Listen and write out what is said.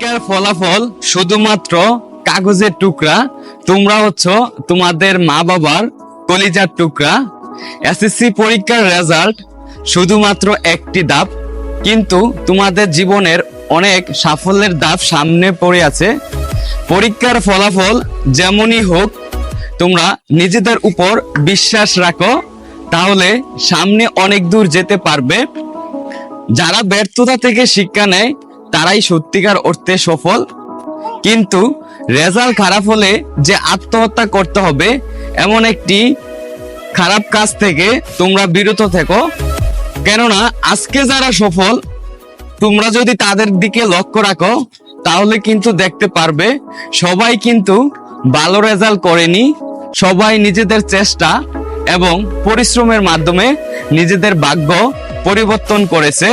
পরীক্ষার ফলাফল শুধুমাত্র কাগজের টুকরা। তোমরা হচ্ছ তোমাদের মা বাবার কলিজার টুকরা। এসএসসি পরীক্ষার রেজাল্ট শুধুমাত্র একটি ধাপ, কিন্তু তোমাদের জীবনের অনেক সাফল্যের ধাপ সামনে পড়ে আছে। পরীক্ষার ফলাফল যেমনই হোক, তোমরা নিজেদের উপর বিশ্বাস রাখো, তাহলে সামনে অনেক দূর যেতে পারবে। যারা ব্যর্থতা থেকে শিক্ষা নেয় তারাই সত্যিকার অর্থে সফল। কিন্তু রেজাল্ট খারাপ হলে যে আত্মহত্যা করতে হবে এমন একটি খারাপ কাজ থেকে তোমরা বিরত থেকো। কেননা আজকে যারা সফল, তোমরা যদি তাদের দিকে লক্ষ্য রাখো তাহলে কিন্তু দেখতে পারবে সবাই কিন্তু ভালো রেজাল্ট করেনি। সবাই নিজেদের চেষ্টা এবং পরিশ্রমের মাধ্যমে নিজেদের ভাগ্য পরিবর্তন করেছে।